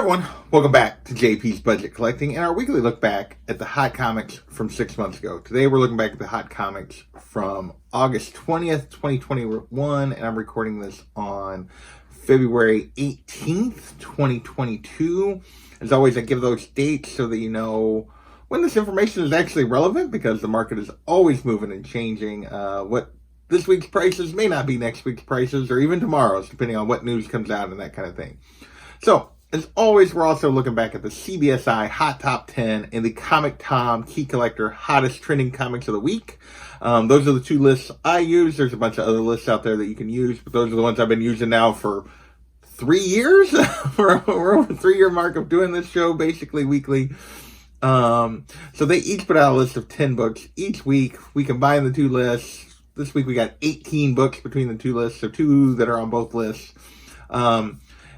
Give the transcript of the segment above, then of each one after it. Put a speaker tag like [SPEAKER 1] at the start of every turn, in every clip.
[SPEAKER 1] everyone, welcome back to JP's Budget Collecting and our weekly look back at the hot comics from 6 months ago. Today we're looking back at the hot comics from August 20th, 2021, and I'm recording this on February 18th, 2022. As always, I give those dates so that you know when this information is actually relevant, because the market is always moving and changing. What this week's prices may not be next week's prices or even tomorrow's, depending on what news comes out and that kind of thing. So, as always, we're also looking back at the CBSI Hot Top 10 and the Comic Tom Key Collector Hottest Trending Comics of the Week. Those are the two lists I use. There's a bunch of other lists out there that you can use, but those are the ones I've been using now for 3 years. We're over the 3-year mark of doing this show, basically weekly. So they each put out a list of 10 books each week. We combine the two lists. This week we got 18 books between the two lists, so 2 that are on both lists.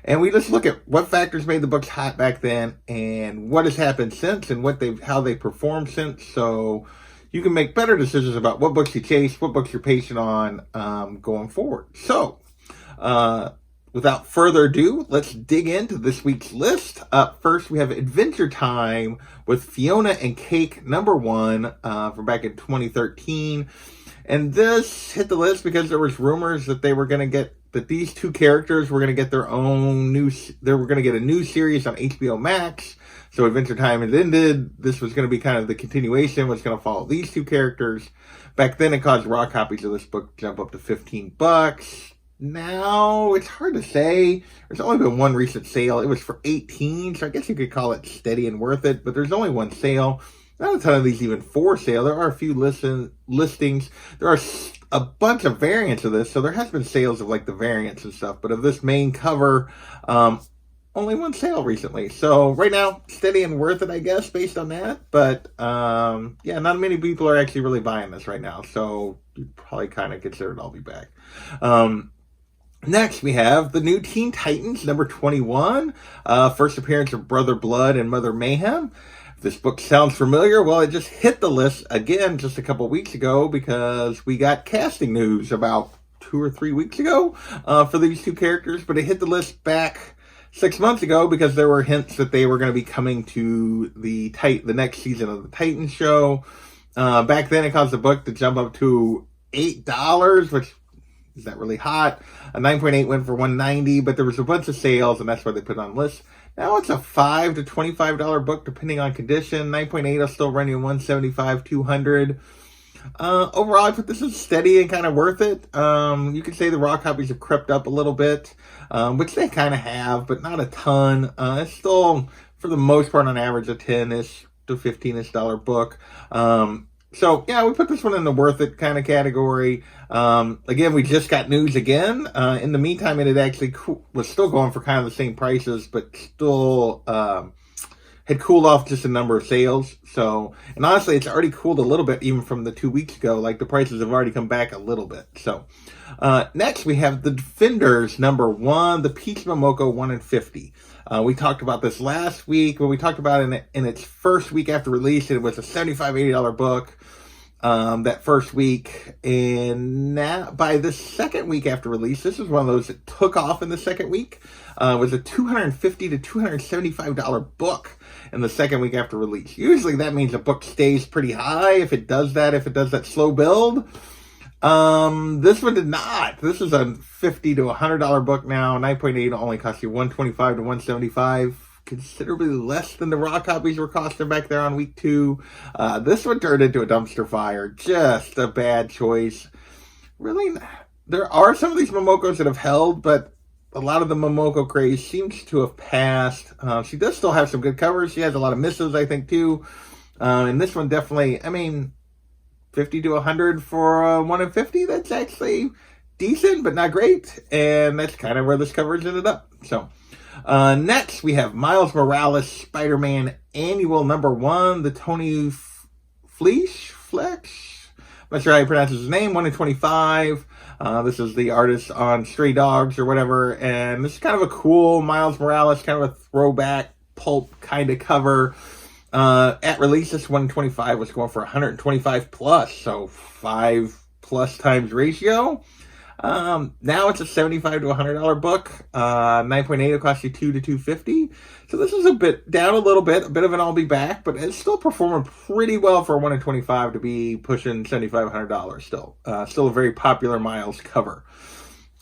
[SPEAKER 1] And we just look at what factors made the books hot back then and what has happened since and how they performed since. So you can make better decisions about what books you chase, what books you're patient on going forward. So without further ado, let's dig into this week's list. Up first, we have Adventure Time with Fiona and Cake #1 from back in 2013. And this hit the list because there was rumors that they were going to get, that these two characters were going to get their own they were going to get a new series on HBO Max. So Adventure Time has ended. This was going to be kind of the continuation, was going to follow these two characters. Back then it caused raw copies of this book to jump up to $15. Now, it's hard to say. There's only been one recent sale. It was for $18, so I guess you could call it steady and worth it, but there's only one sale. Not a ton of these even for sale. There are a few listings. There are a bunch of variants of this, so there has been sales of like the variants and stuff, but of this main cover, only one sale recently. So right now, steady and worth it, I guess, based on that. But yeah, not many people are actually really buying this right now, so you probably kind of consider it. I'll be back. Next, we have the new Teen Titans, #21. First appearance of Brother Blood and Mother Mayhem. If this book sounds familiar, well, it just hit the list again just a couple weeks ago because we got casting news about 2 or 3 weeks ago for these two characters. But it hit the list back 6 months ago because there were hints that they were going to be coming to the next season of the Titans show. Back then, it caused the book to jump up to $8, which is not really hot. A 9.8 went for $190, but there was a bunch of sales, and that's why they put it on the list. Now it's a $5 to $25 book, depending on condition. 9.8 will still run you $175, $200. Overall, I put this as steady and kind of worth it. You could say the raw copies have crept up a little bit, which they kind of have, but not a ton. It's still, for the most part, on average, a $10-ish to $15-ish book. So, yeah, we put this one in the worth it kind of category. Again, we just got news again. In the meantime, it had actually was still going for kind of the same prices, but still had cooled off just a number of sales. So, and honestly, it's already cooled a little bit even from the 2 weeks ago. Like, the prices have already come back a little bit. So, next we have The Defenders #1, The Peach Momoko 1 in 50. We talked about this last week when we talked about it in its first week after release. It was a $75, $80 book that first week. And now, by the second week after release, this is one of those that took off in the second week. It was a $250 to $275 book in the second week after release. Usually that means a book stays pretty high if it does that slow build. This one did not. This is a $50 to $100 book now. 9.8 only cost you $125 to $175. Considerably less than the raw copies were costing back there on week 2. This one turned into a dumpster fire. Just a bad choice. Really, there are some of these Momokos that have held, but a lot of the Momoko craze seems to have passed. She does still have some good covers. She has a lot of misses, I think, too. And this one definitely, I mean, 50 to 100 for 1 in 50. That's actually decent, but not great. And that's kind of where this coverage ended up. So, next we have Miles Morales Spider-Man Annual #1, the Tony Flesh. I'm not sure how you pronounce his name. 1 in 25. This is the artist on Stray Dogs or whatever. And this is kind of a cool Miles Morales, kind of a throwback pulp kind of cover. At release, this 1 in 25 was going for 125 plus, so 5+ times ratio. Now it's a $75 to $100 book. 9.8 will cost you $200 to $250. So this is a bit down a little bit, a bit of an I'll be back, but it's still performing pretty well for a 1 in 25 to be pushing $7,500 still. Still a very popular Miles cover.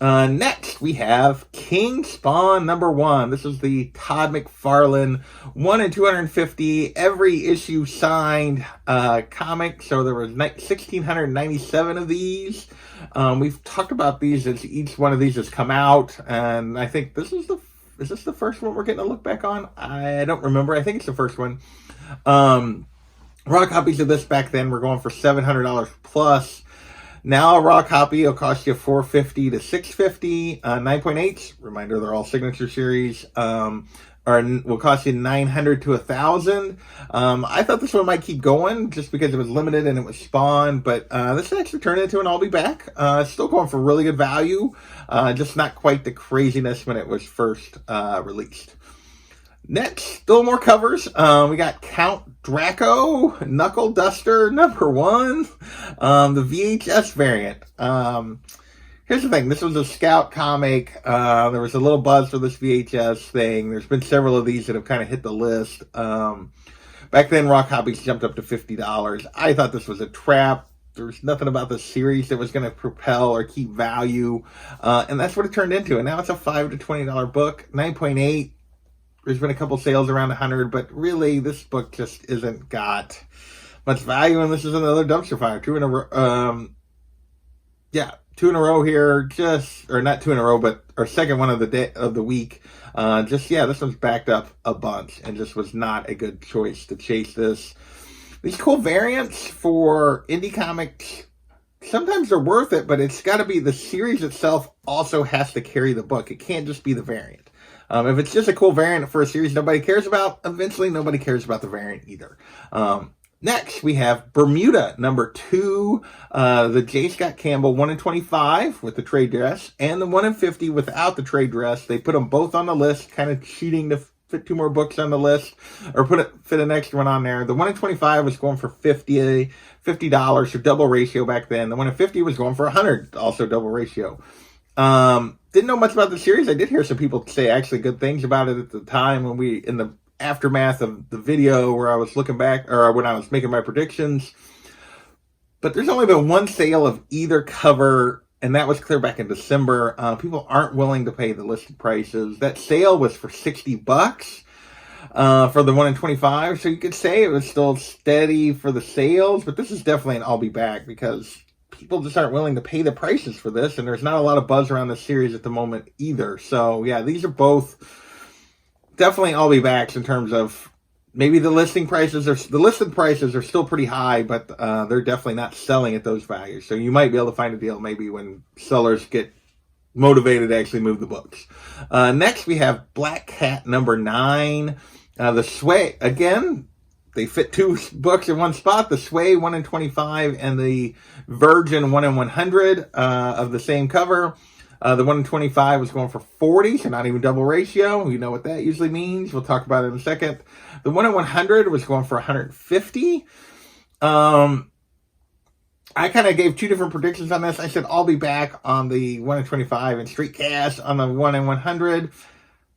[SPEAKER 1] Next, we have King Spawn #1. This is the Todd McFarlane 1 in 250 every issue signed comic. So there was 1,697 of these. We've talked about these as each one of these has come out, and I think this is the first one we're getting a look back on? I don't remember. I think it's the first one. Raw copies of this back then were going for $700 plus. Now a raw copy will cost you $450 to $650. 9.8s, reminder they're all signature series, will cost you $900 to $1,000. I thought this one might keep going just because it was limited and it was Spawn, but this actually turned into an I'll be back. Still going for really good value, just not quite the craziness when it was first released. Next, still more covers. We got Count Draco, Knuckle Duster #1, the VHS variant. Here's the thing. This was a Scout comic. There was a little buzz for this VHS thing. There's been several of these that have kind of hit the list. Back then, raw copies jumped up to $50. I thought this was a trap. There was nothing about the series that was going to propel or keep value. And that's what it turned into. And now it's a $5 to $20 book. 9.8. There's been a couple sales around 100, but really this book just isn't got much value, and this is another dumpster fire. Two in a row here. Or not two in a row, but our second one of the day of the week. This one's backed up a bunch, and just was not a good choice to chase this. These cool variants for indie comics, sometimes they're worth it, but it's got to be the series itself also has to carry the book. It can't just be the variant. If it's just a cool variant for a series nobody cares about, eventually nobody cares about the variant either. Next, we have Bermuda #2, the J. Scott Campbell 1 in 25 with the trade dress, and the 1 in 50 without the trade dress. They put them both on the list, kind of cheating to fit 2 more books on the list, or fit an extra one on there. The 1 in 25 was going for $50, so double ratio back then. The 1 in 50 was going for $100, also double ratio. Didn't know much about the series. I did hear some people say actually good things about it at the time when in the aftermath of the video where I was looking back, or when I was making my predictions. But there's only been one sale of either cover, and that was clear back in December. People aren't willing to pay the listed prices. That sale was for $60 for the 1 in 25. So you could say it was still steady for the sales, but this is definitely an I'll be back because people just aren't willing to pay the prices for this, and there's not a lot of buzz around the series at the moment either. So yeah, these are both definitely I'll be backs in terms of maybe the listed prices are still pretty high, but they're definitely not selling at those values. So you might be able to find a deal maybe when sellers get motivated to actually move the books. Next, we have Black Cat #9, the Sway again. They fit 2 books in one spot, the Sway 1 in 25 and the Virgin 1 in 100 of the same cover. The 1 in 25 was going for $40, so not even double ratio. You know what that usually means. We'll talk about it in a second. The 1 in 100 was going for $150. I kind of gave 2 different predictions on this. I said I'll be back on the 1 in 25 and straight cash on the 1 in 100.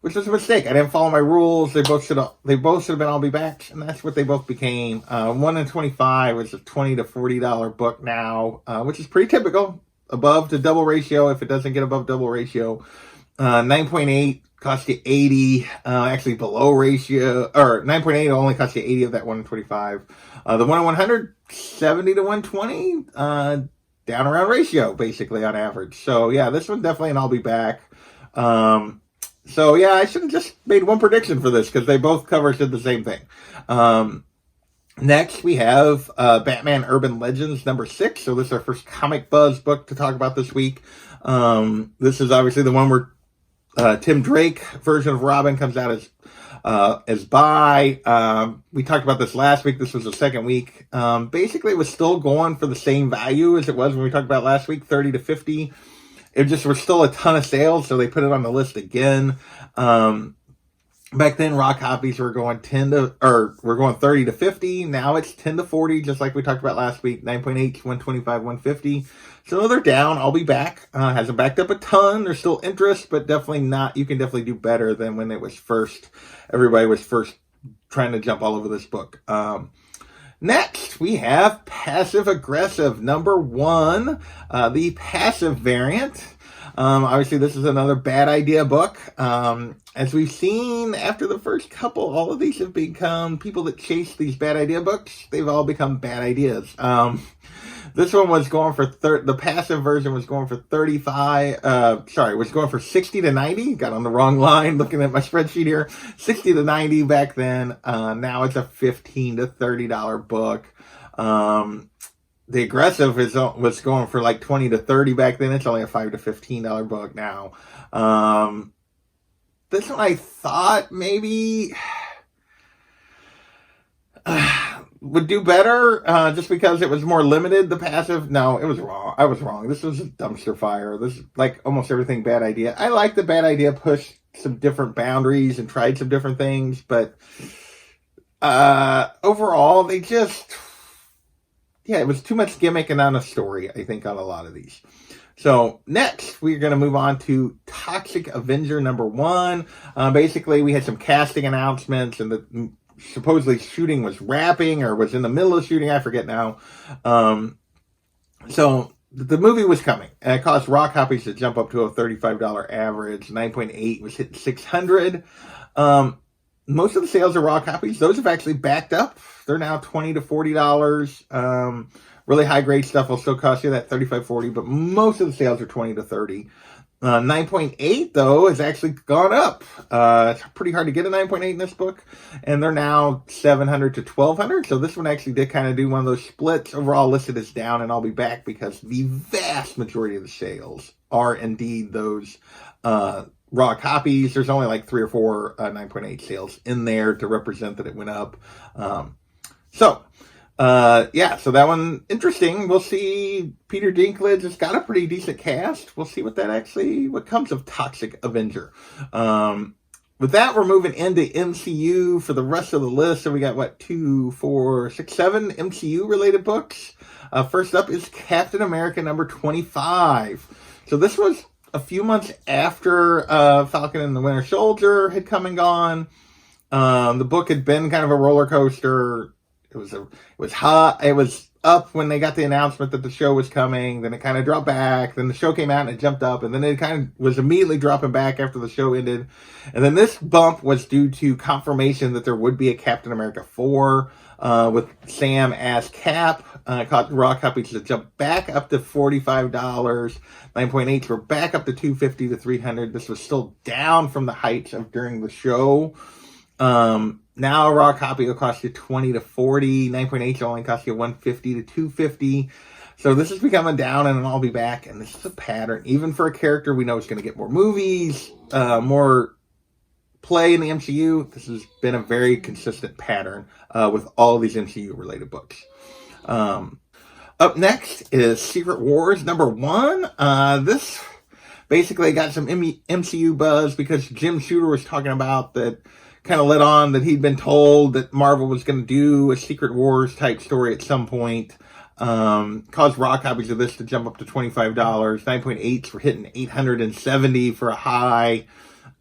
[SPEAKER 1] Which was a mistake. I didn't follow my rules. They both should have been I'll be backs, and that's what they both became. 1 in 25 is a $20 to $40 book now, which is pretty typical. Above the double ratio, if it doesn't get above double ratio. 9.8 costs you $80, actually below ratio, or 9.8 only costs you $80 of that 1 in 25. The 1 in 100, $70 to $120, down around ratio, basically, on average. So yeah, this one definitely an I'll be back. So yeah, I should have just made one prediction for this because they both covers did the same thing. Next, we have Batman Urban Legends #6. So this is our first Comic Buzz book to talk about this week. This is obviously the one where Tim Drake version of Robin comes out as bi. We talked about this last week. This was the second week. Basically, it was still going for the same value as it was when we talked about last week, 30 to 50. It just was still a ton of sales, so they put it on the list again. Back then, raw copies were going 30 to 50. Now it's 10 to 40, just like we talked about last week. 9.8, 125, 150. So they're down. I'll be back. Hasn't backed up a ton. There's still interest, but definitely not. You can definitely do better than when it was first. Everybody was first trying to jump all over this book. Next, we have Passive Aggressive, number 1, the passive variant. Obviously, this is another bad idea book. As we've seen after the first couple, all of these have become people that chase these bad idea books. They've all become bad ideas. This one was going for the passive version was going for 60 to 90. Got on the wrong line looking at my spreadsheet here. 60 to 90 back then. Now it's a $15 to $30 book. The aggressive was going for like 20 to 30 back then. It's only a $5 to $15 book now. This one I thought maybe would do better just because it was more limited, the passive. No, it was wrong. I was wrong. This was a dumpster fire. This is like almost everything bad idea. I like the bad idea pushed some different boundaries and tried some different things, but overall they just, it was too much gimmick and not a story, I think, on a lot of these. So next, we're going to move on to Toxic Avenger number 1. Basically, we had some casting announcements, and the supposedly shooting was wrapping or was in the middle of shooting. I forget now. So the movie was coming, and it caused raw copies to jump up to a $35 average. 9.8 was hitting 600. Most of the sales of raw copies, those have actually backed up. They're now $20 to $40. Really high grade stuff will still cost you that $35, $40, but most of the sales are $20 to $30. 9.8 though has actually gone up. It's pretty hard to get a 9.8 in this book, and they're now $700 to $1,200. So this one actually did kind of do one of those splits. Overall listed as down, and I'll be back because the vast majority of the sales are indeed those raw copies. There's only like 3 or 4 9.8 sales in there to represent that it went up. So that one, interesting. We'll see. Peter Dinklage has got a pretty decent cast. We'll see what comes of Toxic Avenger. With that, we're moving into MCU for the rest of the list. So we got, 2, 4, 6, 7 MCU related books. First up is Captain America number 25. So this was a few months after Falcon and the Winter Soldier had come and gone. The book had been kind of a roller coaster. It was hot. It was up when they got the announcement that the show was coming. Then it kind of dropped back. Then the show came out and it jumped up. And then it kind of was immediately dropping back after the show ended. And then this bump was due to confirmation that there would be a Captain America 4 with Sam as Cap. Raw copies to jump back up to $45. 9.8s were back up to $250 to $300. This was still down from the heights of during the show. Now a raw copy will cost you $20 to $40. 9.8 will only cost you $150 to $250. So this is becoming down, and I'll be back. And this is a pattern, even for a character we know is going to get more movies, more play in the MCU. This has been a very consistent pattern with all of these MCU related books. Up next is Secret Wars number 1. This basically got some MCU buzz because Jim Shooter was talking about that. Kind of led on that he'd been told that Marvel was going to do a Secret Wars type story at some point. Caused raw copies of this to jump up to $25. 9.8s were hitting $870 for a high.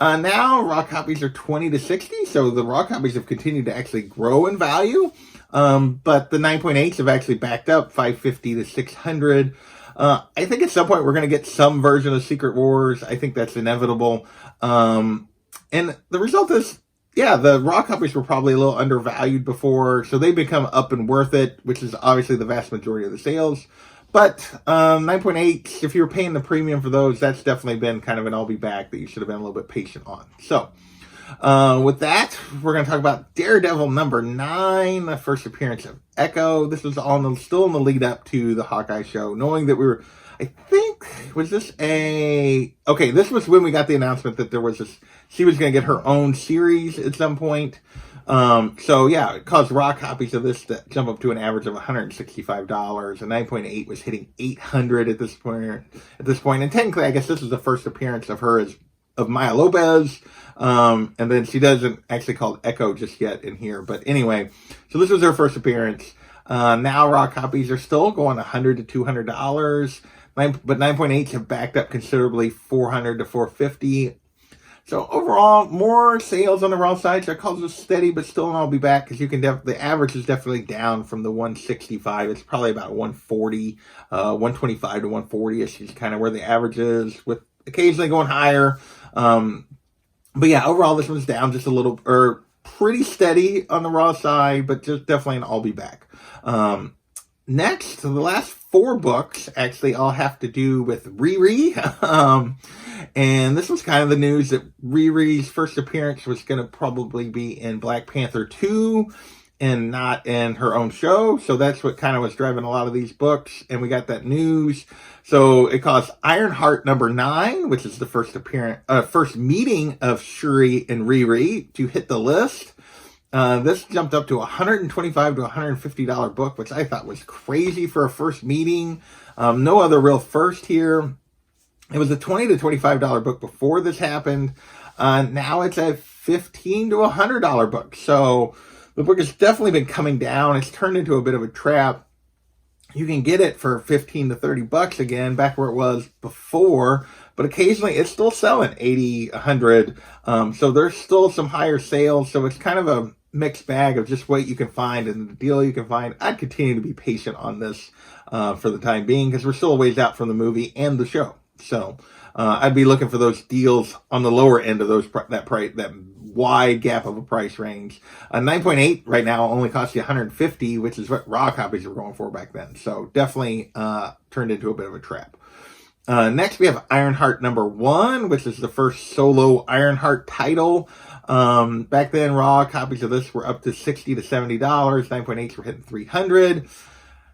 [SPEAKER 1] Now raw copies are $20 to $60, so the raw copies have continued to actually grow in value. But the 9.8s have actually backed up $550 to $600. I think at some point we're going to get some version of Secret Wars. I think that's inevitable. And the result is, the raw copies were probably a little undervalued before, so they become up and worth it, which is obviously the vast majority of the sales. But 9.8, if you were paying the premium for those, that's definitely been kind of an I'll be back that you should have been a little bit patient on. So with that, we're going to talk about Daredevil number 9, the first appearance of Echo. This was still in the lead up to the Hawkeye show, knowing that we were, I think, this was when we got the announcement that there was she was going to get her own series at some point. It caused raw copies of this to jump up to an average of $165. And 9.8 was hitting $800 at this point. And technically, I guess this was the first appearance of her as of Maya Lopez. And then she doesn't actually call Echo just yet in here. But anyway, so this was her first appearance. Now raw copies are still going $100 to $200. But 9.8s have backed up considerably, $400 to $450. So overall, more sales on the raw side. So it calls it steady, but still, and I'll be back because you can the average is definitely down from the 165. It's probably about 140, 125 to 140 ish is kind of where the average is, with occasionally going higher. But yeah, overall, this one's down just a little, or pretty steady on the raw side, but just definitely an I'll be back. Next, the last 4 books actually all have to do with Riri. And this was kind of the news that Riri's first appearance was going to probably be in Black Panther 2 and not in her own show. So that's what kind of was driving a lot of these books. And we got that news. So it caused Ironheart number 9, which is the first meeting of Shuri and Riri, to hit the list. This jumped up to $125 to $150 book, which I thought was crazy for a first meeting. No other real first here. It was a $20 to $25 book before this happened. Now it's a $15 to $100 book. So the book has definitely been coming down. It's turned into a bit of a trap. You can get it for $15 to $30 again, back where it was before. But occasionally it's still selling $80, $100. So there's still some higher sales. So it's kind of a mixed bag of just what you can find and the deal you can find. I'd continue to be patient on this for the time being because we're still a ways out from the movie and the show. So I'd be looking for those deals on the lower end of that wide gap of a price range. 9.8 right now only costs you $150, which is what raw copies were going for back then. So definitely turned into a bit of a trap. Next, we have Ironheart number 1, which is the first solo Ironheart title. Back then, raw copies of this were up to $60 to $70. 9.8s were hitting $300.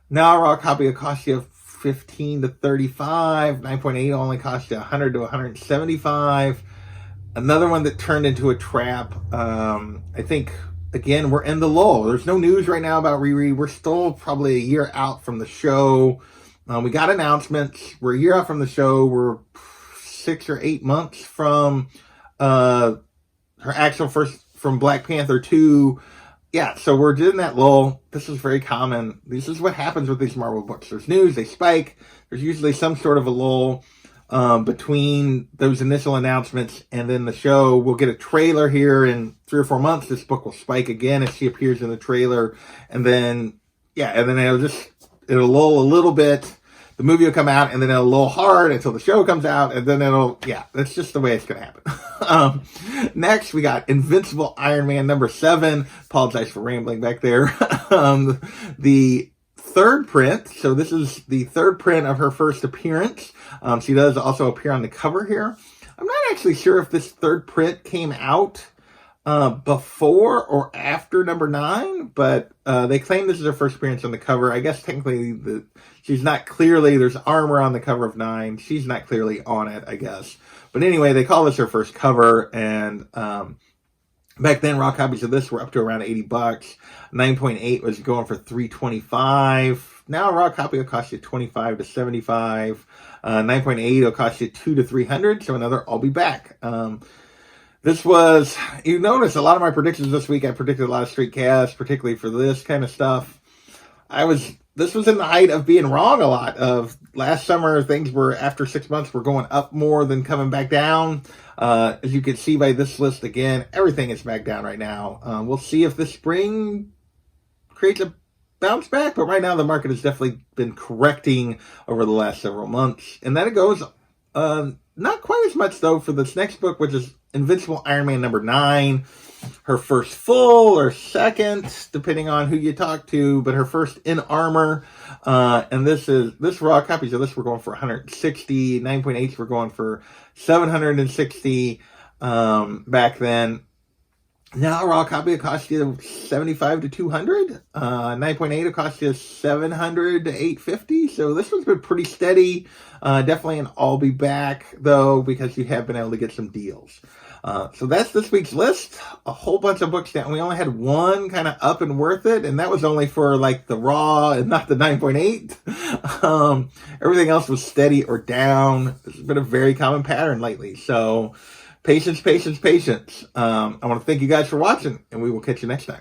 [SPEAKER 1] Now, a raw copy will cost you $15 to $35. 9.8 only costs you $100 to $175. Another one that turned into a trap. I think, again, we're in the lull. There's no news right now about Riri. We're still probably a year out from the show. We got announcements. We're a year out from the show. We're 6 or 8 months from her actual from Black Panther 2. Yeah, so we're doing that lull. This is very common. This is what happens with these Marvel books. There's news, they spike. There's usually some sort of a lull between those initial announcements and then the show. We'll get a trailer here in 3 or 4 months. This book will spike again if she appears in the trailer. And then, it'll lull a little bit. The movie will come out, and then it'll lull hard until the show comes out, and then that's just the way it's going to happen. Next, we got Invincible Iron Man number 7. Apologize for rambling back there. The third print. So this is the third print of her first appearance. She does also appear on the cover here. I'm not actually sure if this third print came out before or after number 9, but they claim this is her first appearance on the cover. I guess technically she's not clearly, there's armor on the cover of 9. She's not clearly on it, I guess. But anyway, they call this her first cover, and back then raw copies of this were up to around $80. 9.8 was going for $325. Now a raw copy will cost you $25 to $75. 9.8 will cost you $200 to $300. So another I'll be back. This was, you notice a lot of my predictions this week, I predicted a lot of straight cast, particularly for this kind of stuff. This was in the height of being wrong a lot. Of last summer, things were, after 6 months, were going up more than coming back down. As you can see by this list again, everything is back down right now. We'll see if this spring creates a bounce back, but right now the market has definitely been correcting over the last several months. And then it goes, not quite as much though for this next book, which is Invincible Iron Man number 9. Her first full or second, depending on who you talk to, but her first in armor. And this raw copies of this were going for $160. 9.8s were going for $760 back then. Now a raw copy will cost you $75 to $200. 9.8 will cost you $700 to $850. So this one's been pretty steady. Definitely an I'll be back though, because you have been able to get some deals. So that's this week's list. A whole bunch of books down. We only had one kind of up and worth it, and that was only for like the raw and not the 9.8. Everything else was steady or down. This has been a very common pattern lately. So Patience, patience, patience. I want to thank you guys for watching, and we will catch you next time.